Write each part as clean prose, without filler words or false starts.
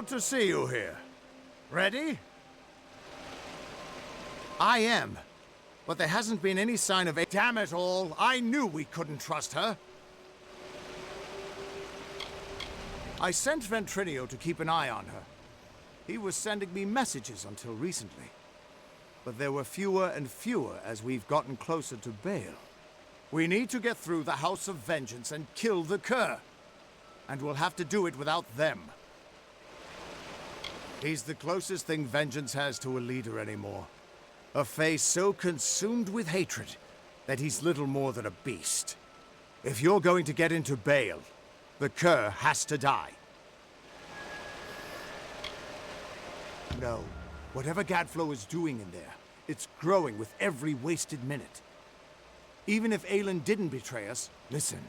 Good to see you here. Ready? I am. But there hasn't been any sign of a— Damn it all! I knew we couldn't trust her! I sent Ventrinio to keep an eye on her. He was sending me messages until recently. But there were fewer and fewer as we've gotten closer to Baal. We need to get through the House of Vengeance and kill the Cur. And we'll have to do it without them. He's the closest thing Vengeance has to a leader anymore. A face so consumed with hatred that he's little more than a beast. If you're going to get into Baal, the Cur has to die. No. Whatever Gadflow is doing in there, it's growing with every wasted minute. Even if Aelin didn't betray us, listen.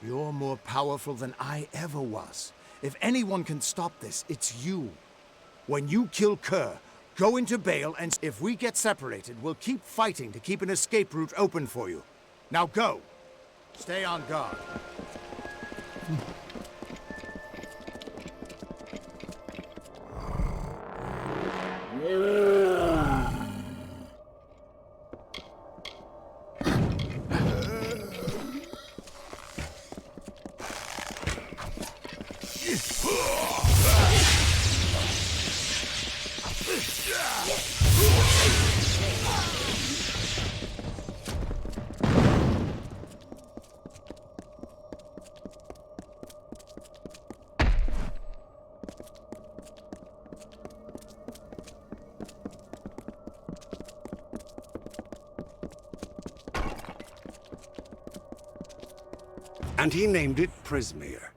You're more powerful than I ever was. If anyone can stop this, it's you. When you kill Cur, go into Baal, and if we get separated, we'll keep fighting to keep an escape route open for you. Now go! Stay on guard. And he named it Prismeer.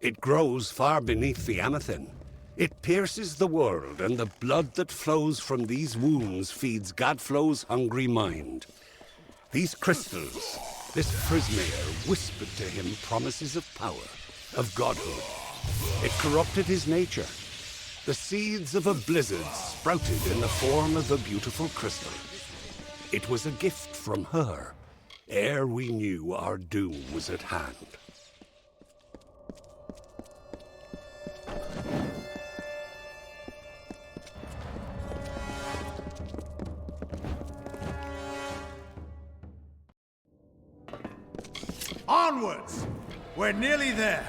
It grows far beneath the Amethyst. It pierces the world, and the blood that flows from these wounds feeds Gadflow's hungry mind. These crystals, this Prismeer, whispered to him promises of power, of godhood. It corrupted his nature. The seeds of a blizzard sprouted in the form of the beautiful crystal. It was a gift from her, ere we knew our doom was at hand. Onwards! We're nearly there.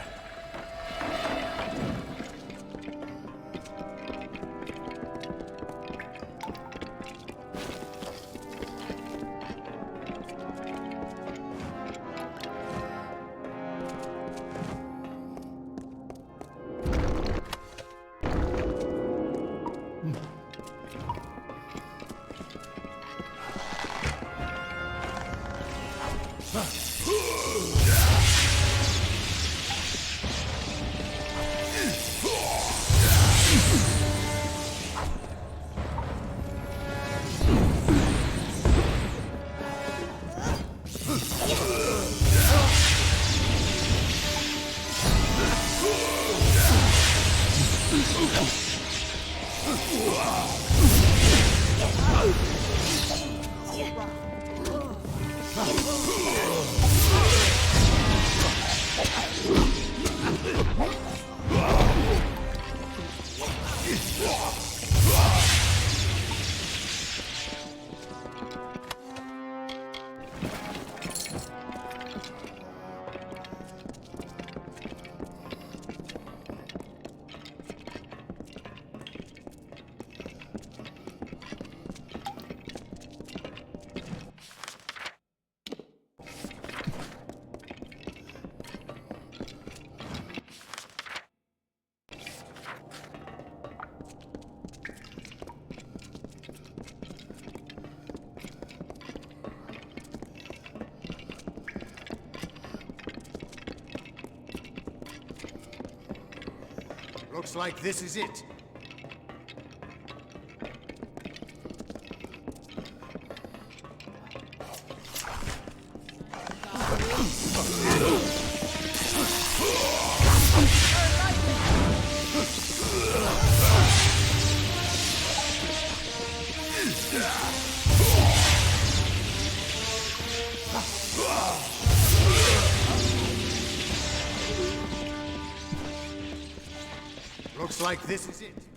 Looks like this is it. Looks like this is it.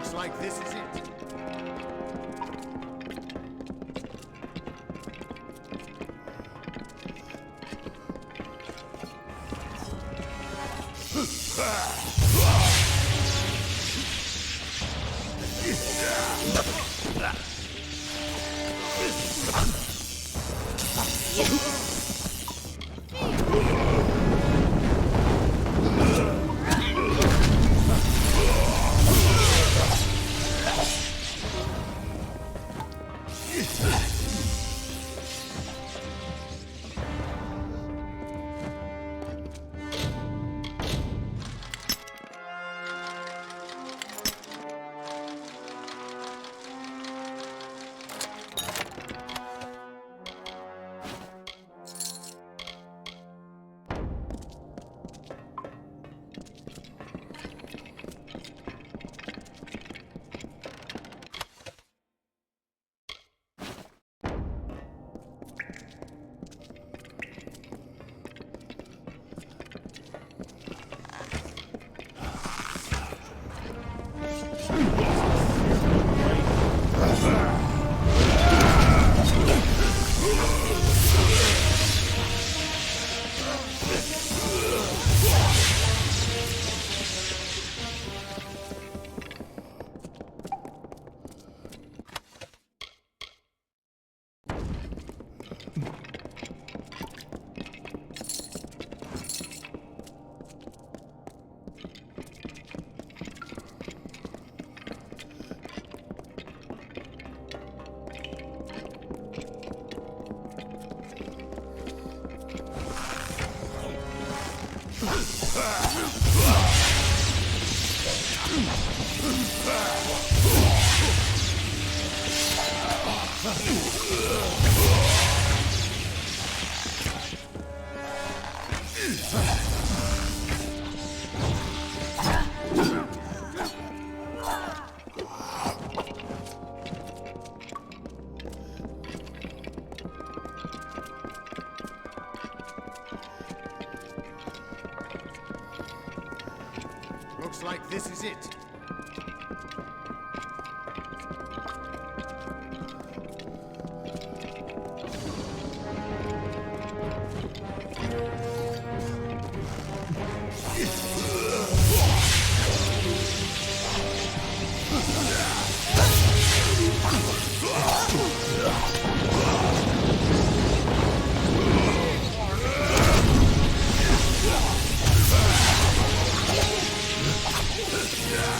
Looks like this is it. Looks like this is it. Yeah.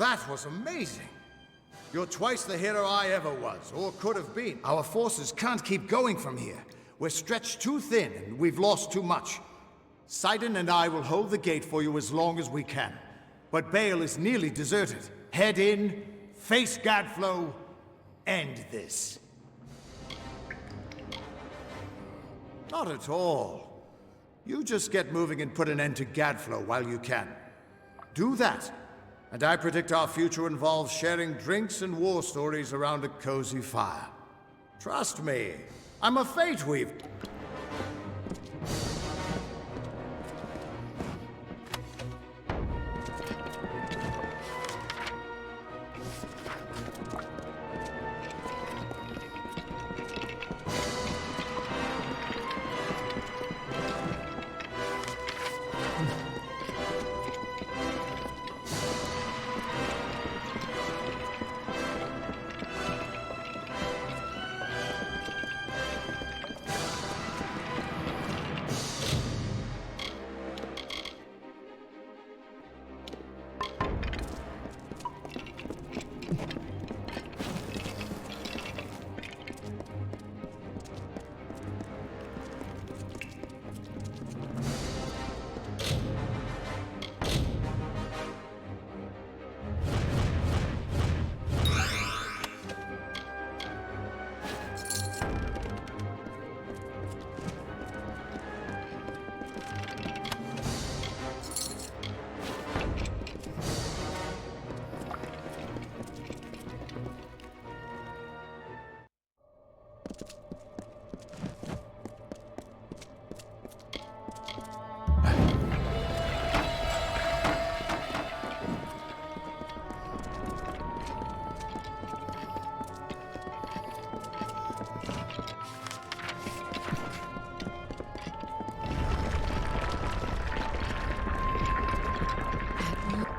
That was amazing. You're twice the hero I ever was, or could have been. Our forces can't keep going from here. We're stretched too thin, and we've lost too much. Sidon and I will hold the gate for you as long as we can. But Bale is nearly deserted. Head in, face Gadflow, end this. Not at all. You just get moving and put an end to Gadflow while you can. Do that, and I predict our future involves sharing drinks and war stories around a cozy fire. Trust me, I'm a fate weaver.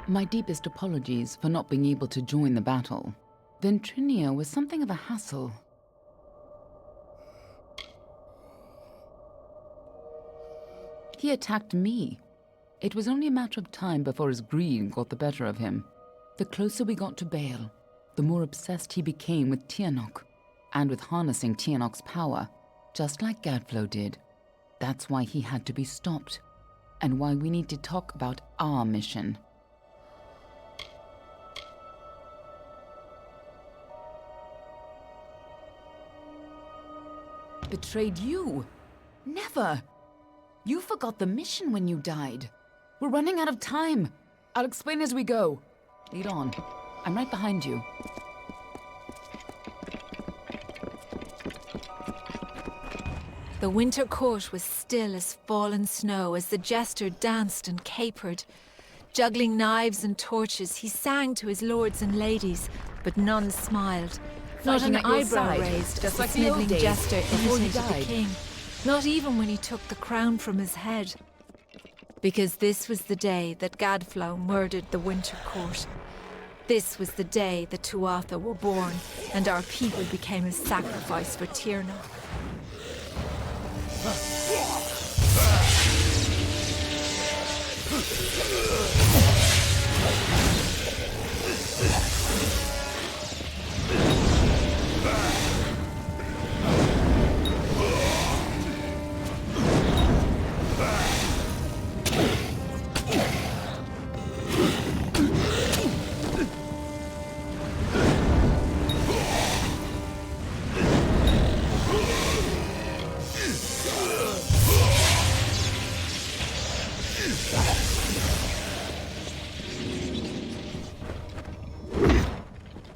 My deepest apologies for not being able to join the battle. Ventrinia was something of a hassle. He attacked me. It was only a matter of time before his greed got the better of him. The closer we got to Bale, the more obsessed he became with Tianok, and with harnessing Tianok's power, just like Gadflow did. That's why he had to be stopped, and why we need to talk about our mission. Betrayed you? Never! You forgot the mission when you died. We're running out of time. I'll explain as we go. Lead on. I'm right behind you. The winter court was still as fallen snow as the jester danced and capered. Juggling knives and torches, he sang to his lords and ladies, but none smiled. Not an eyebrow raised as the sniveling jester imitated the king. Not even when he took the crown from his head. Because this was the day that Gadflow murdered the winter court. This was the day the Tuatha were born, and our people became a sacrifice for Tiernach.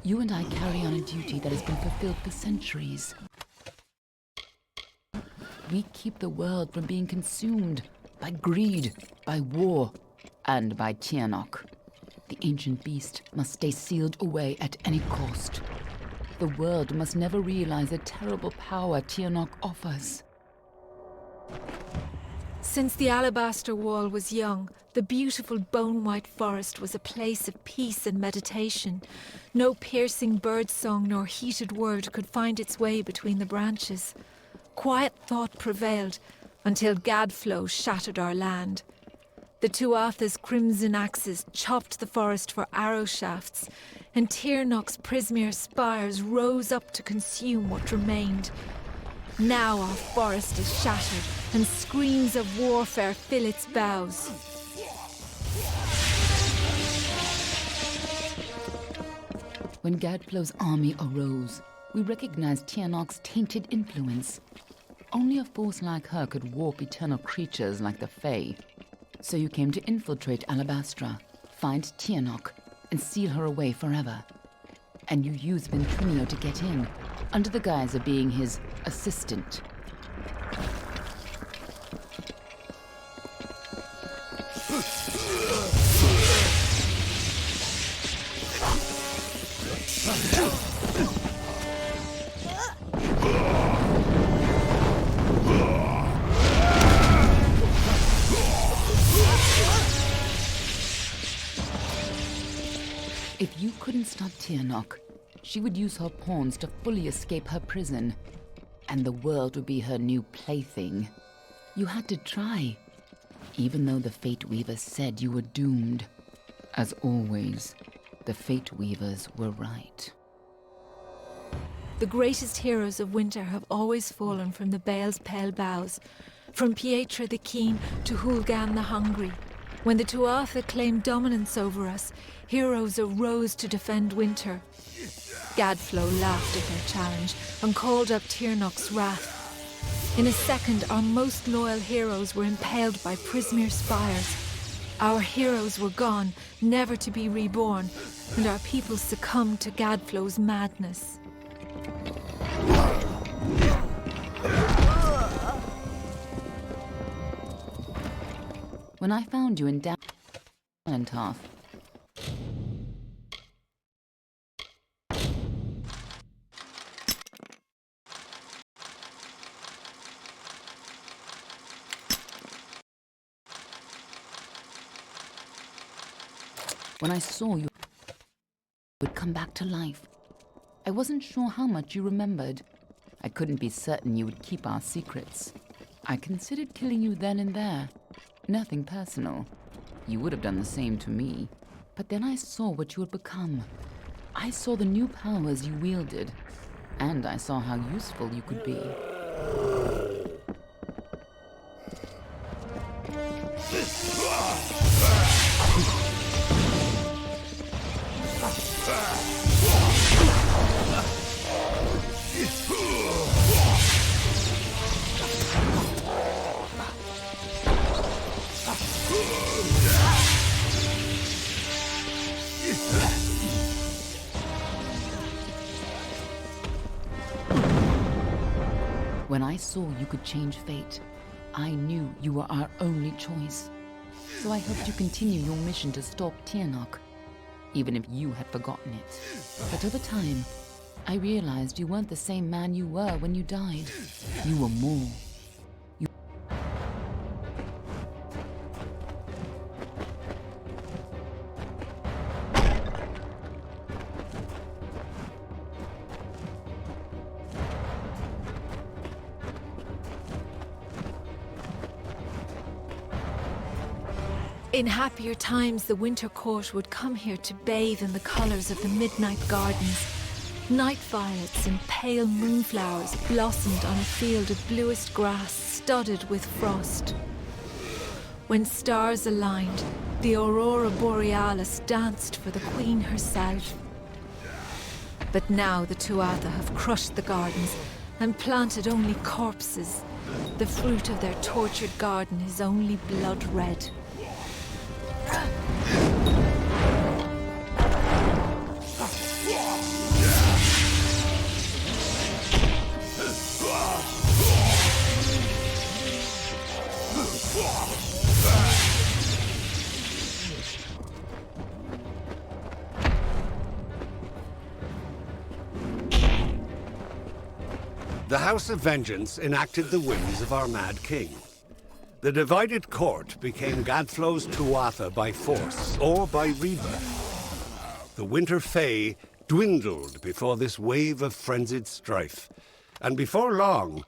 You and I carry on a duty that has been fulfilled for centuries. We keep the world from being consumed by greed, by war, and by Tiernach. The ancient beast must stay sealed away at any cost. The world must never realize the terrible power Tiernach offers. Since the alabaster wall was young, the beautiful bone-white forest was a place of peace and meditation. No piercing birdsong nor heated word could find its way between the branches. Quiet thought prevailed until Gadflow shattered our land. The Tuatha's crimson axes chopped the forest for arrow shafts, and Tirnoch's Prismeer spires rose up to consume what remained. Now our forest is shattered, and screams of warfare fill its boughs. When Gadflow's army arose, we recognized Tirnoch's tainted influence. Only a force like her could warp eternal creatures like the Fae. So you came to infiltrate Alabastra, find Tirnoch, and seal her away forever. And you used Ventrinio to get in, under the guise of being his assistant. If you couldn't stop Tirnoch, she would use her pawns to fully escape her prison, and the world would be her new plaything. You had to try, even though the Fate Weavers said you were doomed. As always, the Fate Weavers were right. The greatest heroes of winter have always fallen from the Bale's pale boughs, from Pietra the Keen to Hulgan the Hungry. When the Tuatha claimed dominance over us, heroes arose to defend winter. Gadflow laughed at their challenge and called up Tirnoch's wrath. In a second, our most loyal heroes were impaled by Prismeer spires. Our heroes were gone, never to be reborn, and our people succumbed to Gadflow's madness. When I found you in Dalentarth, when I saw you would come back to life, I wasn't sure how much you remembered. I couldn't be certain you would keep our secrets. I considered killing you then and there. Nothing personal. You would have done the same to me. But then I saw what you had become. I saw the new powers you wielded. And I saw how useful you could be. When I saw you could change fate, I knew you were our only choice. So I helped you continue your mission to stop Tirnoch, even if you had forgotten it. But over time, I realized you weren't the same man you were when you died. You were more. In happier times, the winter court would come here to bathe in the colours of the midnight gardens. Night violets and pale moonflowers blossomed on a field of bluest grass studded with frost. When stars aligned, the aurora borealis danced for the queen herself. But now the Tuatha have crushed the gardens and planted only corpses. The fruit of their tortured garden is only blood red. The House of Vengeance enacted the whims of our mad king. The divided court became Gadflow's Tuatha by force or by rebirth. The Winter Fae dwindled before this wave of frenzied strife, and before long,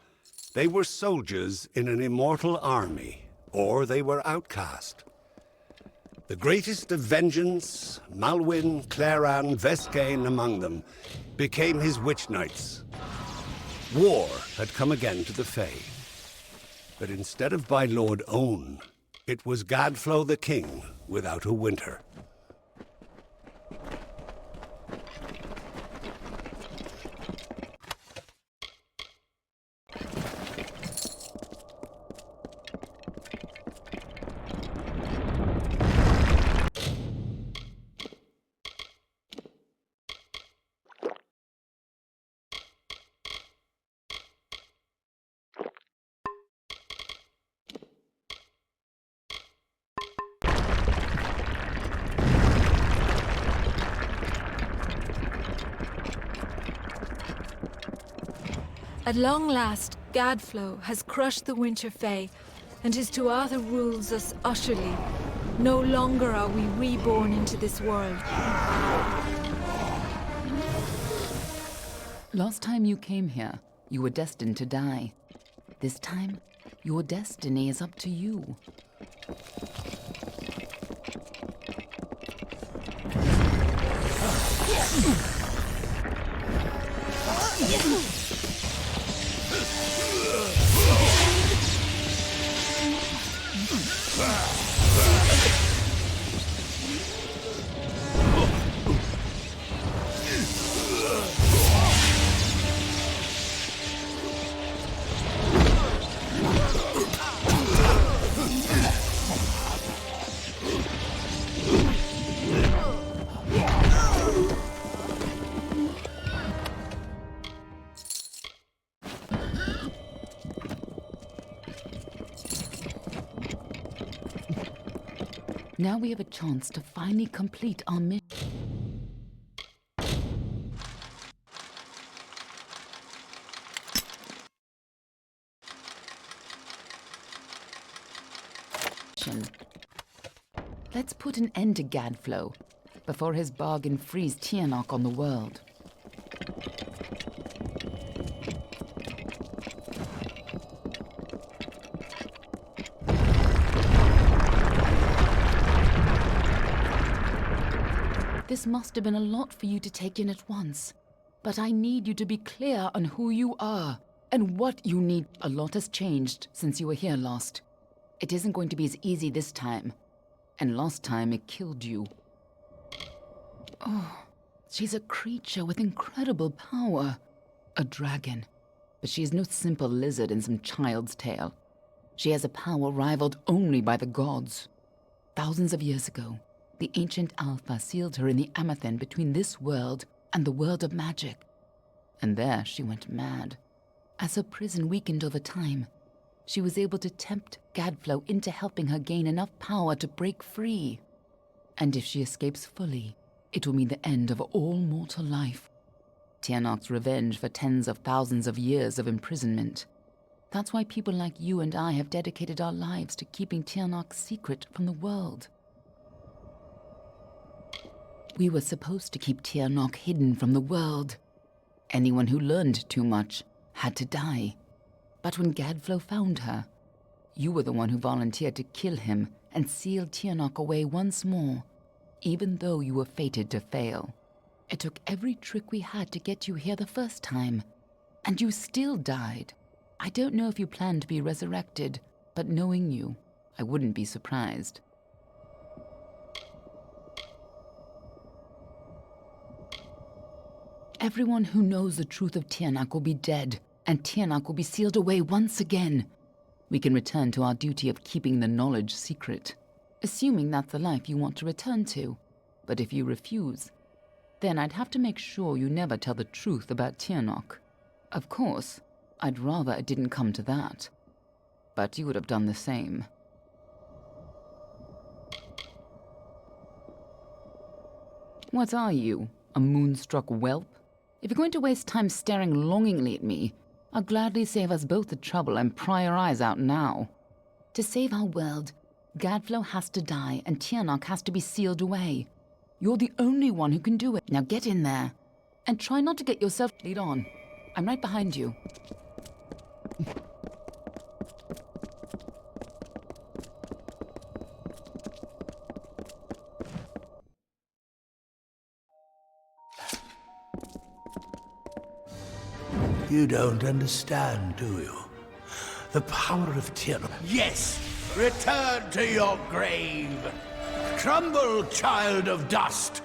they were soldiers in an immortal army, or they were outcast. The greatest of vengeance, Malwyn, Claran, Vescain among them, became his witch knights. War had come again to the Fae. But instead of by Lord Own, it was Gadflow the king without a winter. At long last, Gadflow has crushed the Winter Fae, and his Tuatha rules us utterly. No longer are we reborn into this world. Last time you came here, you were destined to die. This time, your destiny is up to you. Now we have a chance to finally complete our mission. Let's put an end to Gadflow before his bargain frees Tianok on the world. This must have been a lot for you to take in at once. But I need you to be clear on who you are and what you need. A lot has changed since you were here last. It isn't going to be as easy this time. And last time it killed you. Oh, she's a creature with incredible power. A dragon. But she is no simple lizard in some child's tale. She has a power rivaled only by the gods. Thousands of years ago, the ancient Alpha sealed her in the Amathen between this world and the world of magic. And there she went mad. As her prison weakened over time, she was able to tempt Gadflow into helping her gain enough power to break free. And if she escapes fully, it will mean the end of all mortal life. Tianok's revenge for tens of thousands of years of imprisonment. That's why people like you and I have dedicated our lives to keeping Tianok secret from the world. We were supposed to keep Tianok hidden from the world. Anyone who learned too much had to die. But when Gadflow found her, you were the one who volunteered to kill him and seal Tianok away once more, even though you were fated to fail. It took every trick we had to get you here the first time, and you still died. I don't know if you plan to be resurrected, but knowing you, I wouldn't be surprised. Everyone who knows the truth of Tianok will be dead, and Tianok will be sealed away once again. We can return to our duty of keeping the knowledge secret, assuming that's the life you want to return to. But if you refuse, then I'd have to make sure you never tell the truth about Tianok. Of course, I'd rather it didn't come to that. But you would have done the same. What are you, a moonstruck whelp? If you're going to waste time staring longingly at me, I'll gladly save us both the trouble and pry your eyes out now. To save our world, Gadflow has to die and Tianok has to be sealed away. You're the only one who can do it. Now get in there. And try not to get yourself lead on. I'm right behind you. You don't understand, do you? The power of tyranny. Yes! Return to your grave! Crumble, child of dust!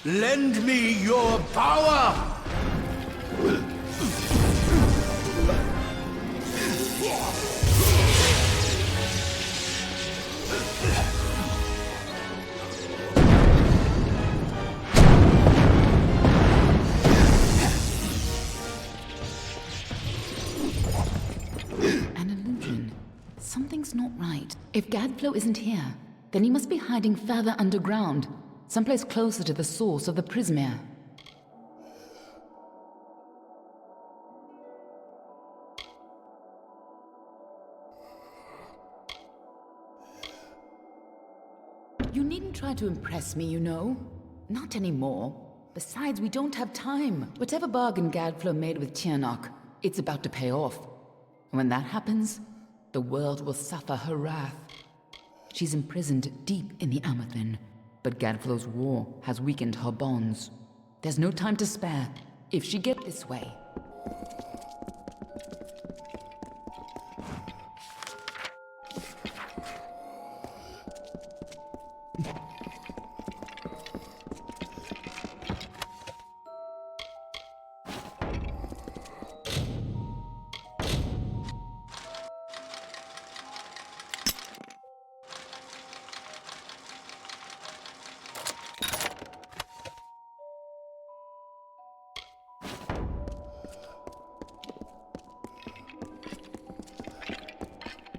Lend me your power! An illusion. Something's not right. If Gadflow isn't here, then he must be hiding further underground. Someplace closer to the source of the Prismere. You needn't try to impress me, you know. Not anymore. Besides, we don't have time. Whatever bargain Gadflow made with Tiernok, it's about to pay off. And when that happens, the world will suffer her wrath. She's imprisoned deep in the Amathen. But Gadflow's war has weakened her bonds. There's no time to spare. If she gets this way...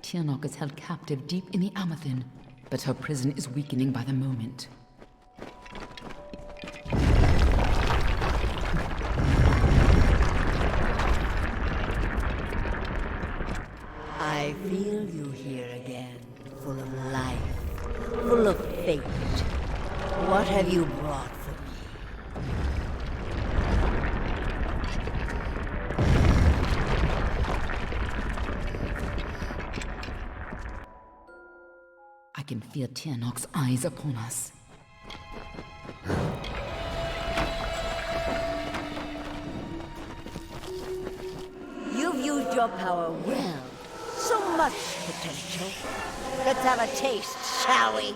Tiernok is held captive deep in the Amathen, but her prison is weakening by the moment. I feel you here again, full of life, full of fate. What have you brought for me? I can feel Tiernok's eyes upon us. You've used your power well. So much potential. Let's have a taste, shall we?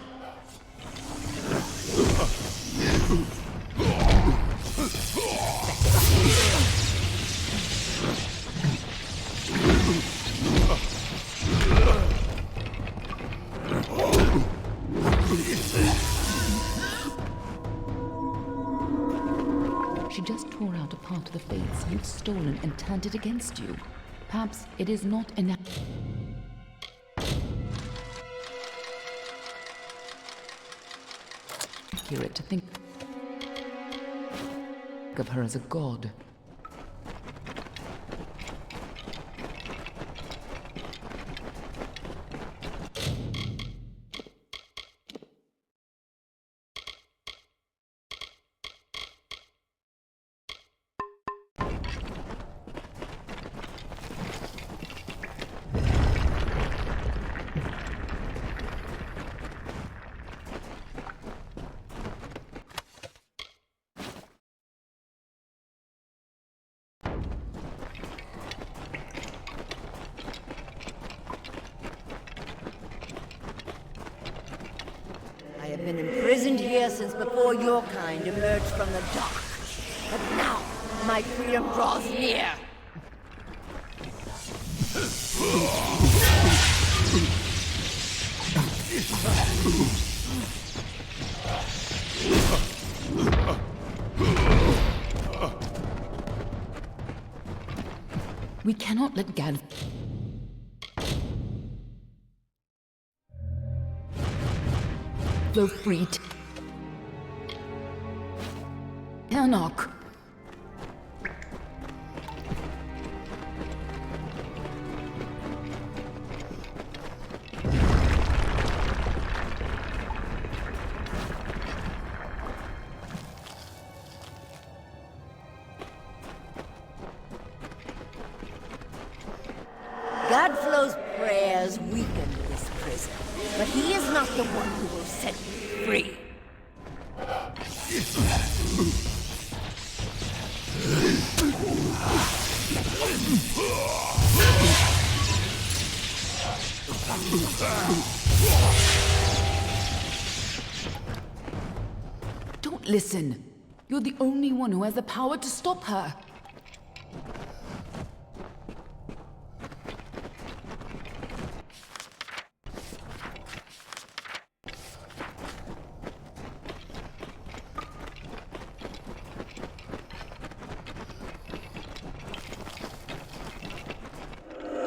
She just tore out a part of the fates you've stolen and turned it against you. Perhaps it is not enough. Accurate to think of her as a god. been imprisoned here since before your kind emerged from the dark. But now, my freedom draws near. We cannot let Gad... flow free. Tianok. Godflow's prayers weakened this prison, but he is not the one who will set me free. Don't listen. You're the only one who has the power to stop her.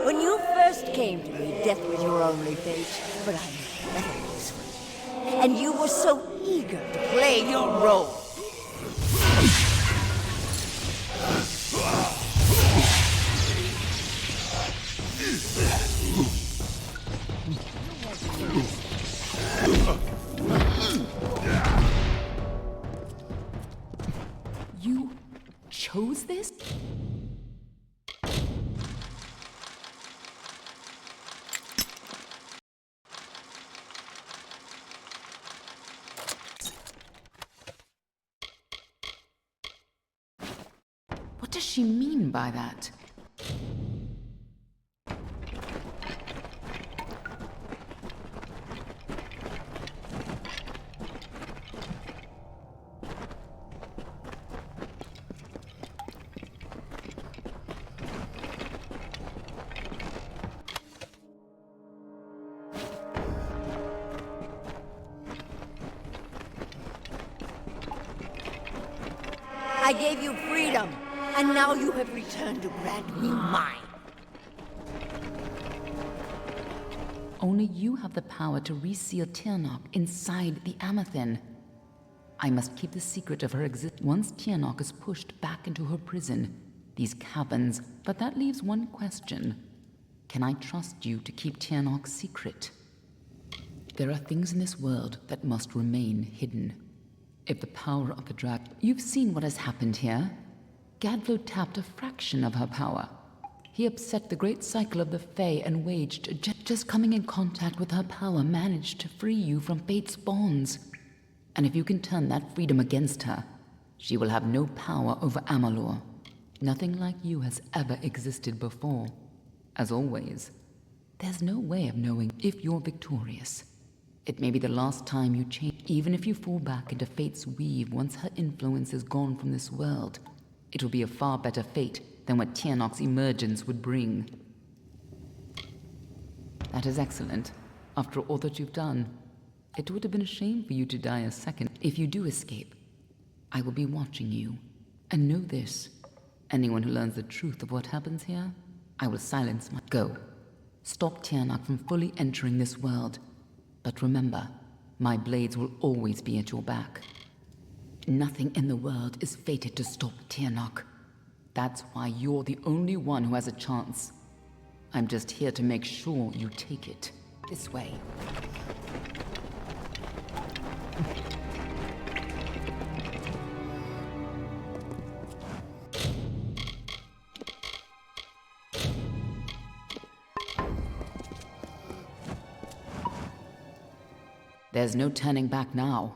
When you first came to me, death was your only fate, but I knew better this way. And you were so eager to play your role. You chose this? What does she mean by that? I gave you freedom, and now you have returned to grant me mine. Only you have the power to reseal Tianok inside the Amathen. I must keep the secret of her existence. Once Tianok is pushed back into her prison, these caverns, but that leaves one question. Can I trust you to keep Tianok's secret? There are things in this world that must remain hidden. If the power of the dragon... You've seen what has happened here. Gadflow tapped a fraction of her power. He upset the great cycle of the Fae and waged... Just coming in contact with her power managed to free you from fate's bonds. And if you can turn that freedom against her, she will have no power over Amalur. Nothing like you has ever existed before. As always, there's no way of knowing if you're victorious. It may be the last time you change. Even if you fall back into fate's weave once her influence is gone from this world, it will be a far better fate than what Tianok's emergence would bring. That is excellent. After all that you've done, it would have been a shame for you to die a second. If you do escape, I will be watching you. And know this, anyone who learns the truth of what happens here, I will silence my... Go. Stop Tianok from fully entering this world. But remember, my blades will always be at your back. Nothing in the world is fated to stop Tianok. That's why you're the only one who has a chance. I'm just here to make sure you take it. This way. There's no turning back now.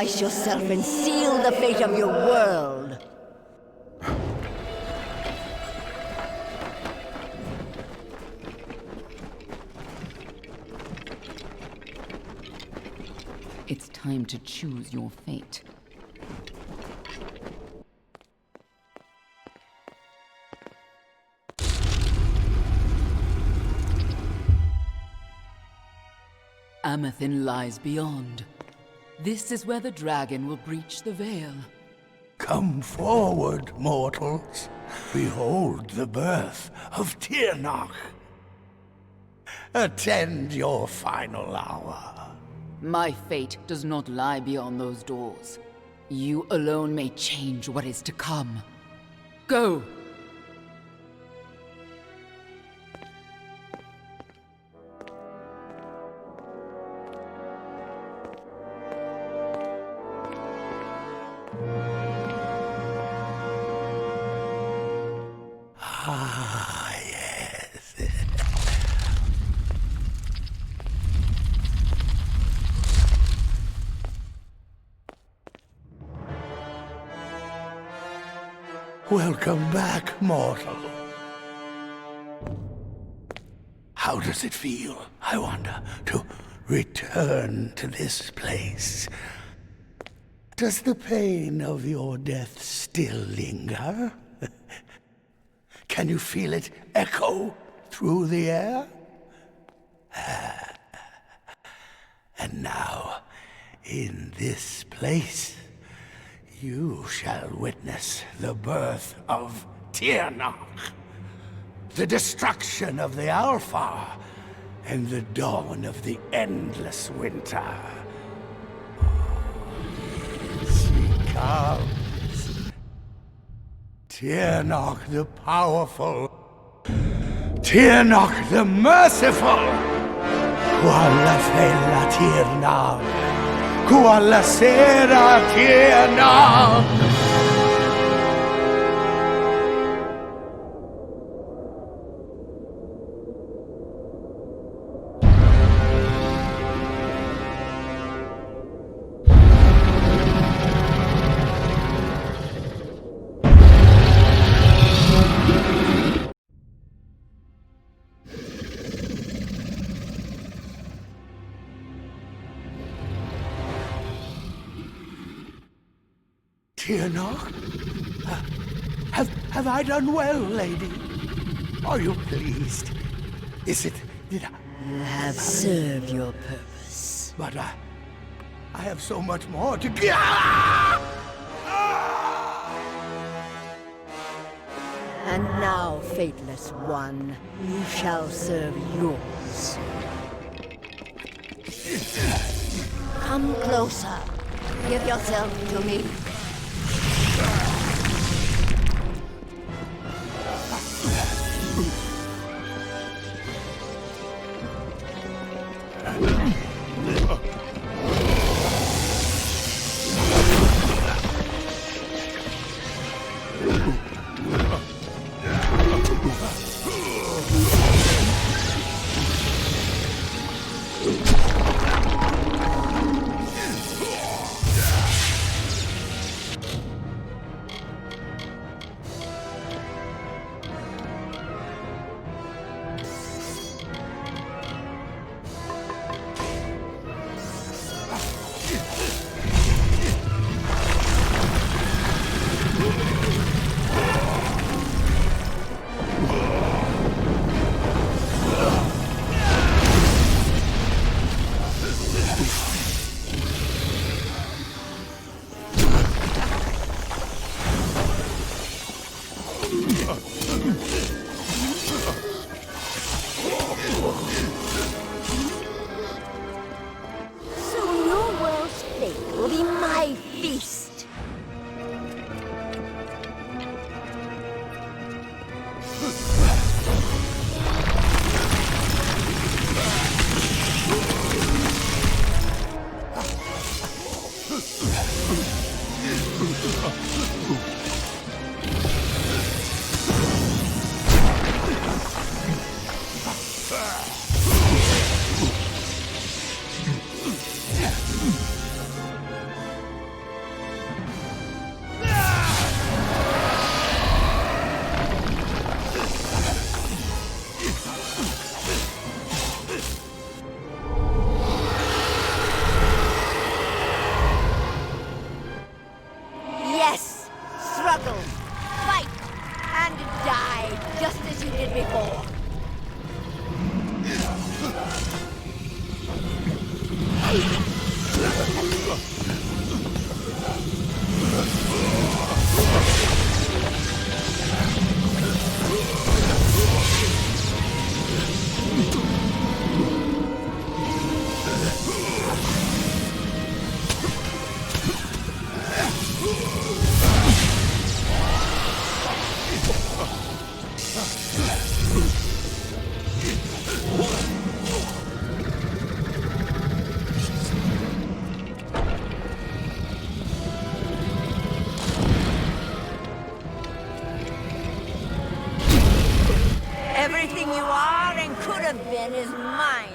sacrifice yourself and seal the fate of your world. It's time to choose your fate. Amathin lies beyond. This is where the dragon will breach the veil. Come forward, mortals. Behold the birth of Tirnoch. Attend your final hour. My fate does not lie beyond those doors. You alone may change what is to come. Go! Ah, yes. Welcome back, mortal. How does it feel, I wonder, to return to this place? Does the pain of your death still linger? Can you feel it echo through the air? And now, in this place, you shall witness the birth of Tirnoch, the destruction of the Alpha, and the dawn of the endless winter. She comes. Tirnoch the powerful, Tirnoch the merciful. Qualla fella Tirnoch, qualla sera Tirnoch. Tirnoch? Have I done well, lady? Are you pleased? Did I... You have served your purpose. But I have so much more to give. And now, Fateless One, you shall serve yours. Come closer. Give yourself to me. struggle, fight, and die, just as you did before. Everything you are and could have been is mine.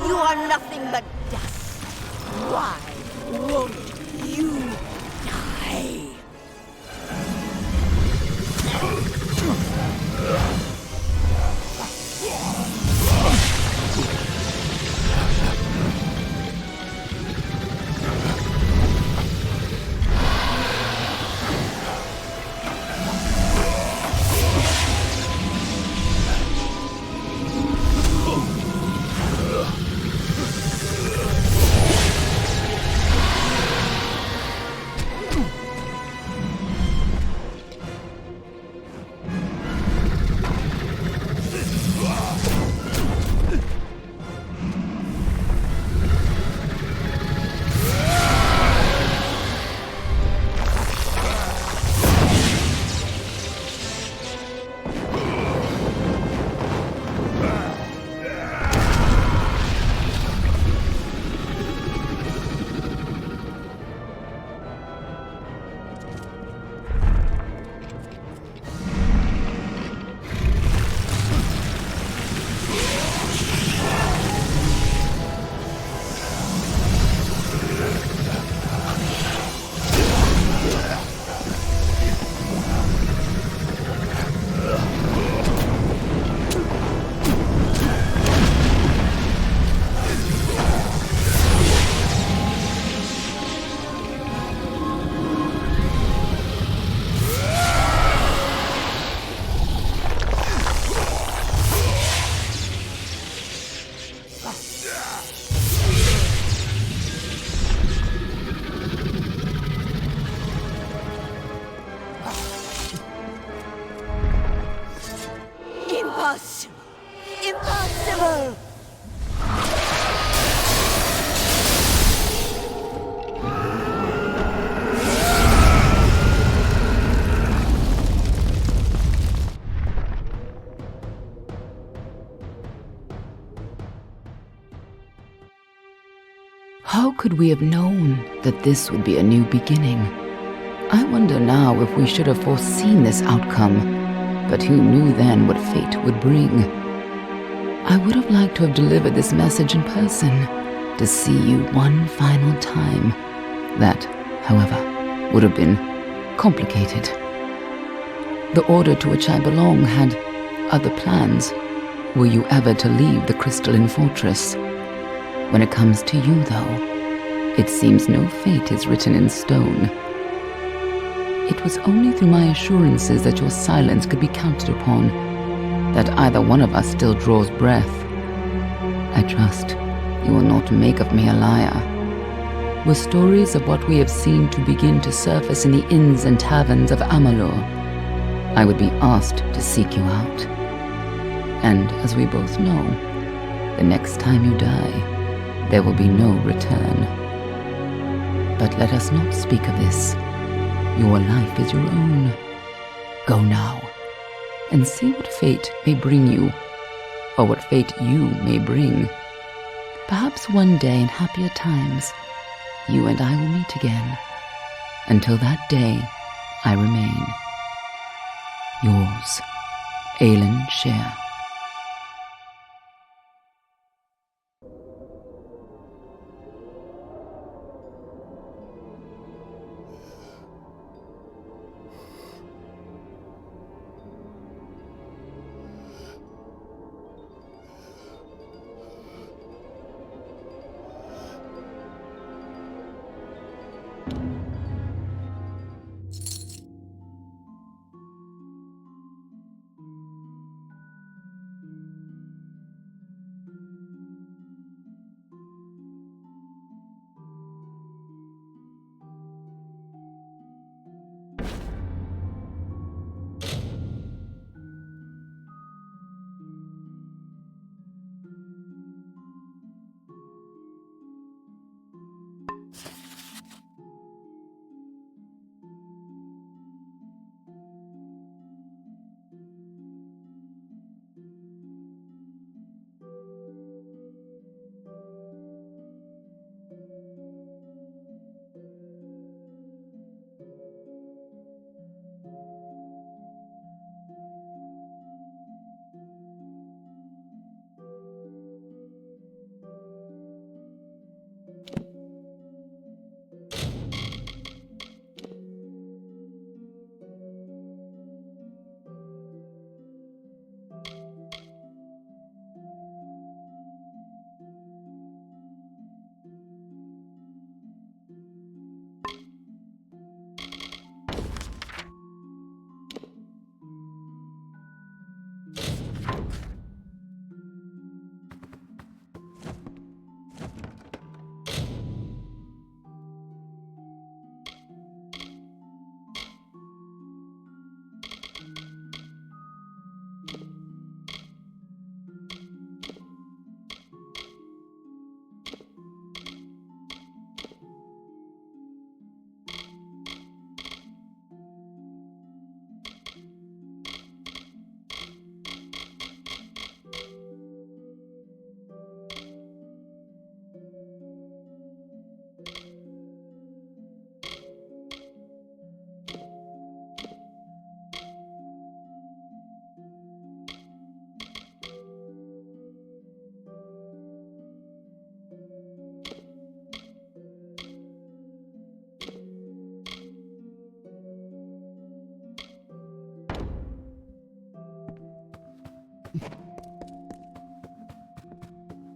You are nothing but dust. Why won't you die? Impossible! Impossible! How could we have known that this would be a new beginning? I wonder now if we should have foreseen this outcome, but who knew then what fate would bring? I would have liked to have delivered this message in person, to see you one final time. That, however, would have been complicated. The order to which I belong had other plans. Were you ever to leave the crystalline fortress? When it comes to you, though, it seems no fate is written in stone. It was only through my assurances that your silence could be counted upon that either one of us still draws breath. I trust you will not make of me a liar. Were stories of what we have seen to begin to surface in the inns and taverns of Amalur, I would be asked to seek you out. And as we both know, the next time you die, there will be no return. But let us not speak of this. Your life is your own. Go now, and see what fate may bring you, or what fate you may bring. Perhaps one day in happier times, you and I will meet again. Until that day, I remain yours, Aelin Share.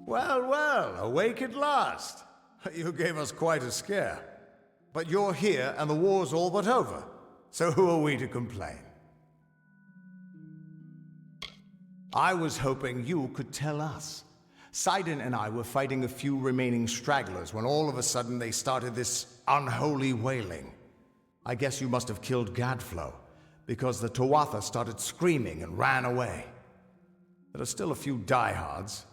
Well, well, awake at last. You gave us quite a scare. But you're here and the war's all but over. So who are we to complain? I was hoping you could tell us. Sidon and I were fighting a few remaining stragglers when all of a sudden they started this unholy wailing. I guess you must have killed Gadflow, because the Tuatha started screaming and ran away. There are still a few diehards,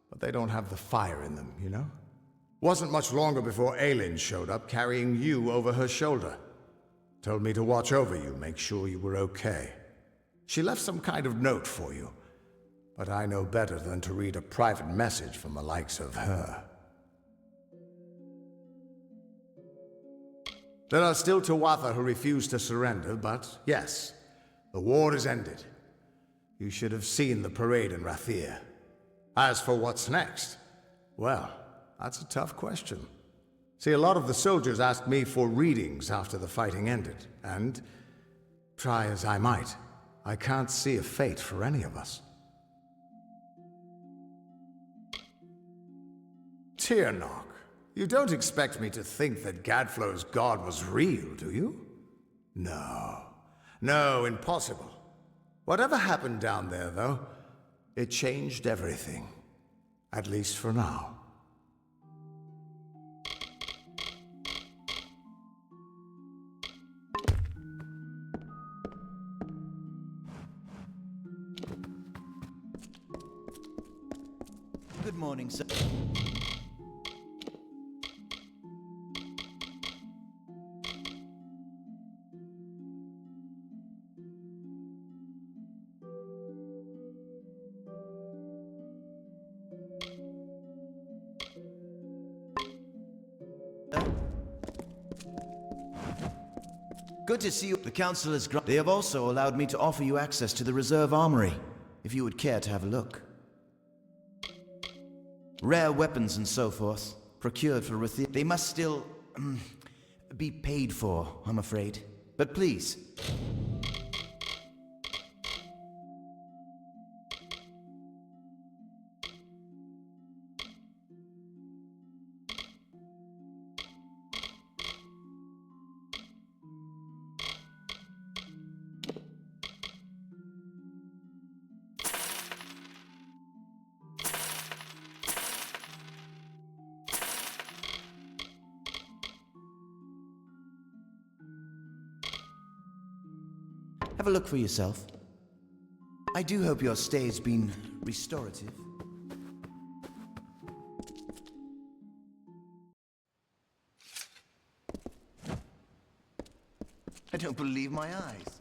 but they don't have the fire in them, you know? Wasn't much longer before Aelin showed up carrying you over her shoulder. Told me to watch over you, make sure you were okay. She left some kind of note for you, but I know better than to read a private message from the likes of her. There are still Tuatha who refuse to surrender, but yes, the war is ended. You should have seen the parade in Rathir. As for what's next, well, that's a tough question. See, a lot of the soldiers asked me for readings after the fighting ended, and try as I might, I can't see a fate for any of us. Tirnoch, you don't expect me to think that Gadflow's god was real, do you? No. No, impossible. Whatever happened down there, though, it changed everything. At least for now. Good morning, sir. Good to see you. The Council has They have also allowed me to offer you access to the reserve armory, if you would care to have a look. Rare weapons and so forth, procured for They must still be paid for, I'm afraid. But please. Have a look for yourself. I do hope your stay's been restorative. I don't believe my eyes.